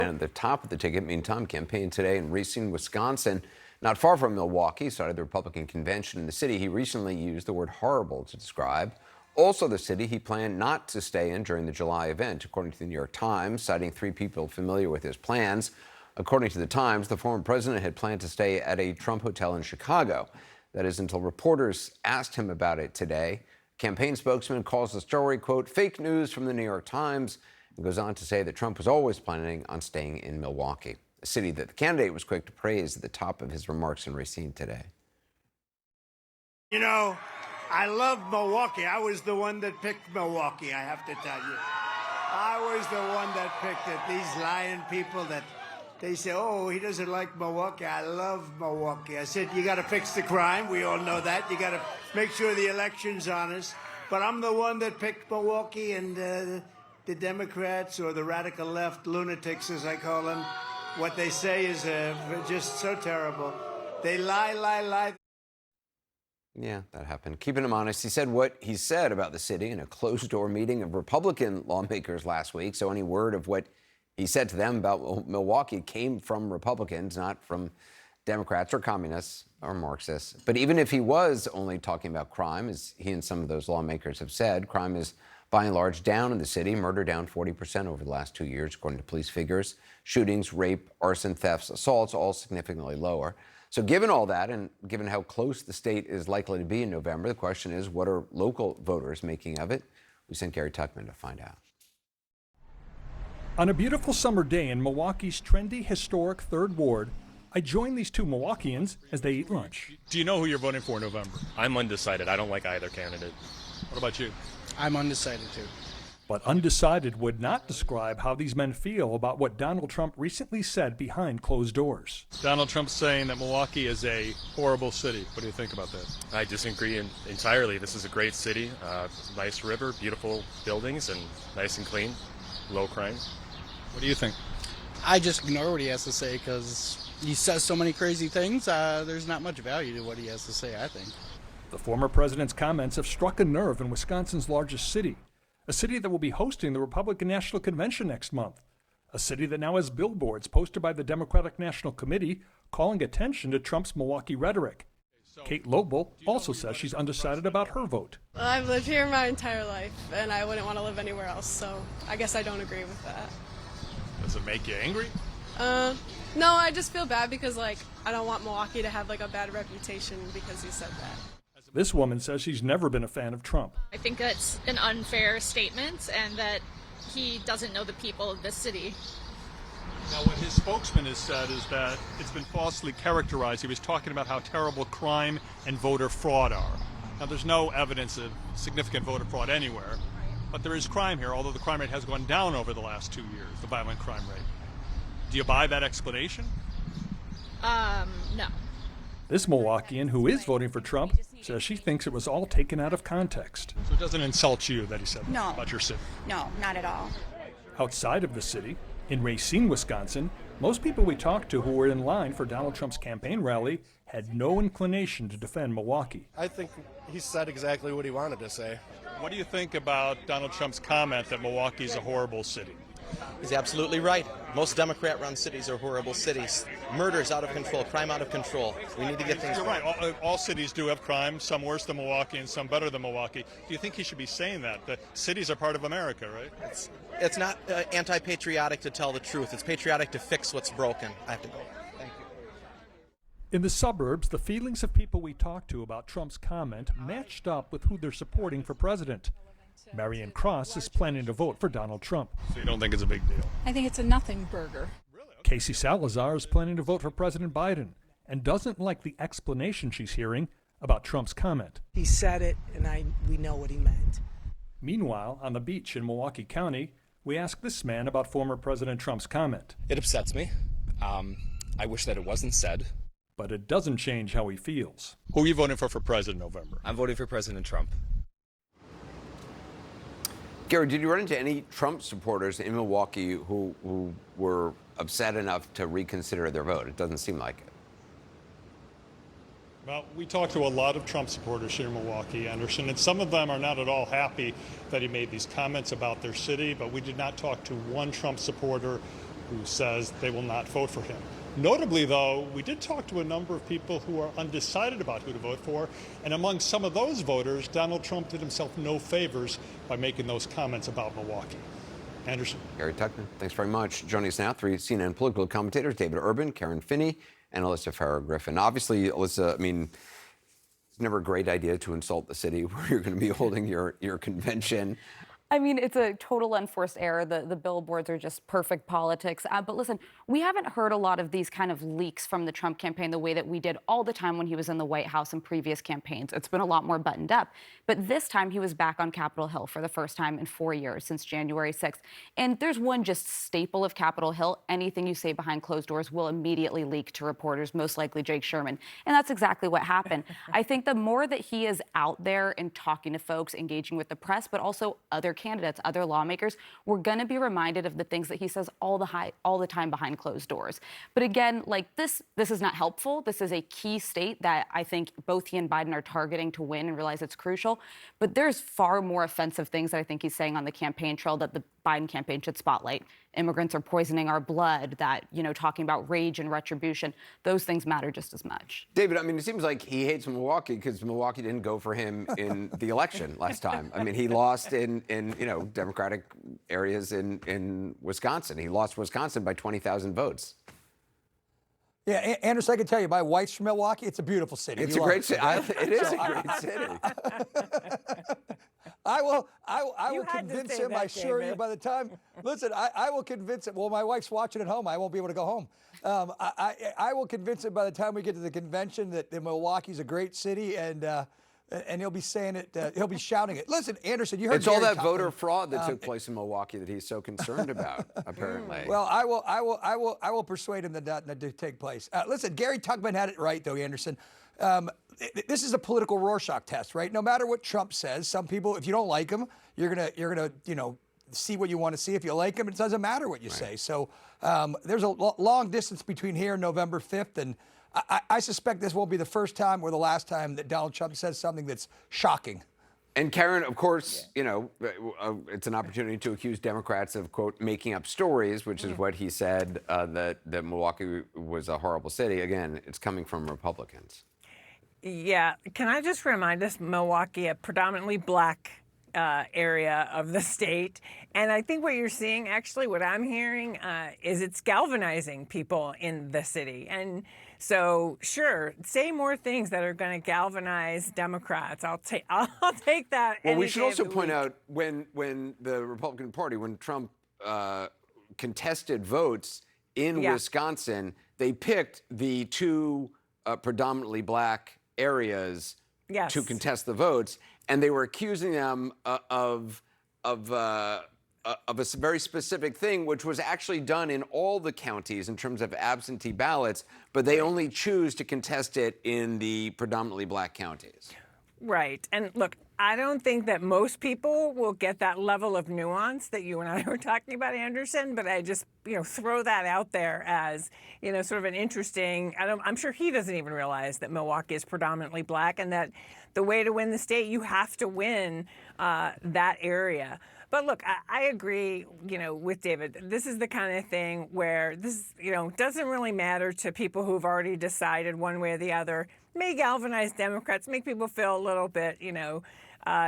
And the top of the ticket, meantime, campaign today in Racine, Wisconsin, not far from Milwaukee, started the Republican convention in the city. He recently used the word horrible to describe also the city he planned not to stay in during the July event, according to the New York Times, citing 3 people familiar with his plans. According to the Times, the former president had planned to stay at a Trump hotel in Chicago. That is until reporters asked him about it today. Campaign spokesman calls the story, quote, fake news from the New York Times, and goes on to say that Trump was always planning on staying in Milwaukee, a city that the candidate was quick to praise at the top of his remarks in Racine today. You know, I love Milwaukee. I was the one that picked Milwaukee, I have to tell you. I was the one that picked it. These lying people that they say, oh, he doesn't like Milwaukee. I love Milwaukee. I said, you got to fix the crime. We all know that. You got to make sure the election's honest. But I'm the one that picked Milwaukee, and the Democrats, or the radical left lunatics, as I call them, what they say is just so terrible. They lie. Yeah, that happened. Keeping him honest, he said what he said about the city in a closed-door meeting of Republican lawmakers last week. So any word of what he said to them about Milwaukee came from Republicans, not from Democrats or communists or Marxists. But even if he was only talking about crime, as he and some of those lawmakers have said, crime is by and large down in the city. Murder down 40% over the last 2 years, according to police figures. Shootings, rape, arson, thefts, assaults, all significantly lower. So given all that, and given how close the state is likely to be in November, the question is, what are local voters making of it? We sent Gary Tuckman to find out. On a beautiful summer day in Milwaukee's trendy, historic 3rd Ward, I joined these 2 Milwaukeeans as they eat lunch. Do you know who you're voting for in November? I'm undecided. I don't like either candidate. What about you? I'm undecided, too. But undecided would not describe how these men feel about what Donald Trump recently said behind closed doors. Donald Trump's saying that Milwaukee is a horrible city. What do you think about that? I disagree entirely. This is a great city, nice river, beautiful buildings, and nice and clean, low crime. What do you think? I just ignore what he has to say because he says so many crazy things. There's not much value to what he has to say, I think. The former president's comments have struck a nerve in Wisconsin's largest city, a city that will be hosting the Republican National Convention next month, a city that now has billboards posted by the Democratic National Committee calling attention to Trump's Milwaukee rhetoric. Kate Lobel also says she's undecided about her vote. Well, I've lived here my entire life, and I wouldn't want to live anywhere else, so I guess I don't agree with that. Does it make you angry? No, I just feel bad because, I don't want Milwaukee to have, a bad reputation because he said that. This woman says she's never been a fan of Trump. I think that's an unfair statement and that he doesn't know the people of this city. Now, what his spokesman has said is that it's been falsely characterized. He was talking about how terrible crime and voter fraud are. Now, there's no evidence of significant voter fraud anywhere, but there is crime here, although the crime rate has gone down over the last 2 years, the violent crime rate. Do you buy that explanation? No. This Milwaukeean, who is voting for Trump, says she thinks it was all taken out of context. So it doesn't insult you that he said that about your city? No, not at all. Outside of the city, in Racine, Wisconsin, most people we talked to who were in line for Donald Trump's campaign rally had no inclination to defend Milwaukee. I think he said exactly what he wanted to say. What do you think about Donald Trump's comment that Milwaukee is a horrible city? He's absolutely right. Most Democrat-run cities are horrible cities. Murder's out of control, crime out of control. We need to get things right. You're right. All cities do have crime, some worse than Milwaukee and some better than Milwaukee. Do you think he should be saying that? The cities are part of America, right? It's not anti-patriotic to tell the truth. It's patriotic to fix what's broken. I have to go. Thank you. In the suburbs, the feelings of people we talked to about Trump's comment matched up with who they're supporting for president. Marion Cross is planning to vote for Donald Trump. So you don't think it's a big deal? I think it's a nothing burger. Really? Okay. Casey Salazar is planning to vote for President Biden and doesn't like the explanation she's hearing about Trump's comment. He said it, and we know what he meant. Meanwhile, on the beach in Milwaukee County, we asked this man about former President Trump's comment. It upsets me. I wish that it wasn't said. But it doesn't change how he feels. Who are you voting for president in November? I'm voting for President Trump. Gary, did you run into any Trump supporters in Milwaukee who were upset enough to reconsider their vote? It doesn't seem like it. Well, we talked to a lot of Trump supporters here in Milwaukee, Anderson, and some of them are not at all happy that he made these comments about their city, but we did not talk to one Trump supporter who says they will not vote for him. Notably, though, we did talk to a number of people who are undecided about who to vote for, and among some of those voters, Donald Trump did himself no favors by making those comments about Milwaukee. Anderson. Gary Tuchman, thanks very much. Joining us now, 3 CNN political commentators, David Urban, Karen Finney, and Alyssa Farrow-Griffin. Obviously, Alyssa, I mean, it's never a great idea to insult the city where you're going to be holding your convention. I mean, it's a total unforced error. The billboards are just perfect politics. But listen, we haven't heard a lot of these kind of leaks from the Trump campaign the way that we did all the time when he was in the White House in previous campaigns. It's been a lot more buttoned up. But this time he was back on Capitol Hill for the first time in 4 years, since January 6th. And there's one just staple of Capitol Hill. Anything you say behind closed doors will immediately leak to reporters, most likely Jake Sherman. And that's exactly what happened. I think the more that he is out there and talking to folks, engaging with the press, but also other candidates, other lawmakers, we're going to be reminded of the things that he says all the time behind closed doors. But again, like this is not helpful. This is a key state that I think both he and Biden are targeting to win and realize it's crucial. But there's far more offensive things that I think he's saying on the campaign trail that the Biden campaign should spotlight. Immigrants are poisoning our blood, that, talking about rage and retribution, those things matter just as much. David, I mean, it seems like he hates Milwaukee because Milwaukee didn't go for him in the election last time. I mean, he lost in Democratic areas in Wisconsin. He lost Wisconsin by 20,000 votes. Yeah, Anderson, I can tell you, my wife's from Milwaukee. It's a beautiful city. It's a great city. It is a great city. I will convince him. I assure you. By the time, listen, I will convince him. Well, my wife's watching at home. I won't be able to go home. I will convince him by the time we get to the convention that Milwaukee's a great city, and he'll be saying it. He'll be shouting it. Listen, Anderson, you heard. It's all that voter fraud that took place in Milwaukee that he's so concerned about, apparently. Well, I will persuade him that that to take place. Listen, Gary Tuchman had it right, though, Anderson. This is a political Rorschach test, right? No matter what Trump says, some people, if you don't like him, you're gonna see what you want to see. If you like him, it doesn't matter what you say. So there's a long distance between here and November 5th, and I suspect this won't be the first time or the last time that Donald Trump says something that's shocking. And Karen, of course, it's an opportunity to accuse Democrats of, quote, making up stories, which is what he said, that Milwaukee was a horrible city. Again, it's coming from Republicans. Yeah. Can I just remind us, Milwaukee, a predominantly black area of the state. And I think what you're seeing, actually, what I'm hearing is it's galvanizing people in the city. And so, sure, say more things that are going to galvanize Democrats. I'll take that. Well, we should also point out when the Republican Party, when Trump contested votes in Wisconsin, they picked the two predominantly black areas to contest the votes, and they were accusing them of a very specific thing, which was actually done in all the counties in terms of absentee ballots, but they only choose to contest it in the predominantly black counties. Right. And look, I don't think that most people will get that level of nuance that you and I were talking about, Anderson, but I just, throw that out there as, sort of an interesting, I'm sure he doesn't even realize that Milwaukee is predominantly black and that the way to win the state, you have to win that area. But look, I agree, with David. This is the kind of thing where this, doesn't really matter to people who've already decided one way or the other. May galvanize Democrats, make people feel a little bit,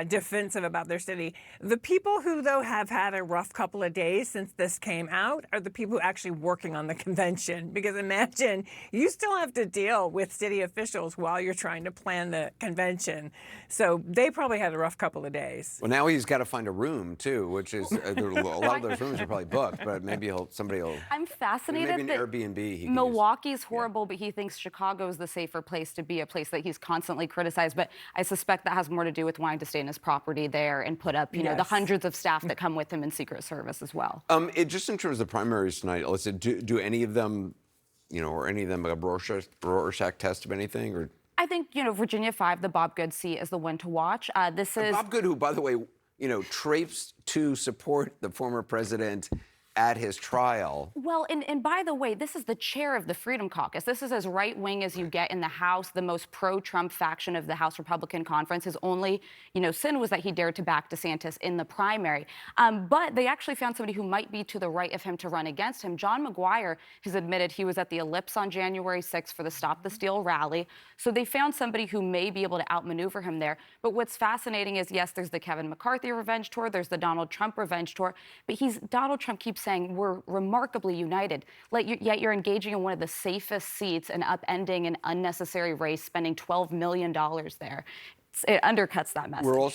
defensive about their city. The people who, though, have had a rough couple of days since this came out are the people who are actually working on the convention. Because imagine you still have to deal with city officials while you're trying to plan the convention. So they probably had a rough couple of days. Well, now he's got to find a room, too, which is a lot of those rooms are probably booked, but maybe somebody will. I'm fascinated maybe an that Airbnb. Milwaukee's horrible, but he thinks Chicago is the safer place to be, a place that he's constantly criticized. But I suspect that has more to do with wanting to stay in his property there and put up, the hundreds of staff that come with him in Secret Service as well. Just in terms of the primaries tonight, Alyssa, do any of them, or any of them a Rorschach test of anything? Or I think, Virginia 5, the Bob Good seat, is the one to watch. This is Bob Good, who, by the way, traipsed to support the former president at his trial. Well, and by the way, this is the chair of the Freedom Caucus. This is as right-wing as you get in the House, the most pro-Trump faction of the House Republican Conference. His only, sin was that he dared to back DeSantis in the primary. But they actually found somebody who might be to the right of him to run against him. John McGuire has admitted he was at the Ellipse on January 6th for the Stop the Steal rally. So they found somebody who may be able to outmaneuver him there. But what's fascinating is, yes, there's the Kevin McCarthy revenge tour, there's the Donald Trump revenge tour, but Donald Trump keeps saying we're remarkably united, yet you're engaging in one of the safest seats and upending an unnecessary race, spending $12 million there. It undercuts that message.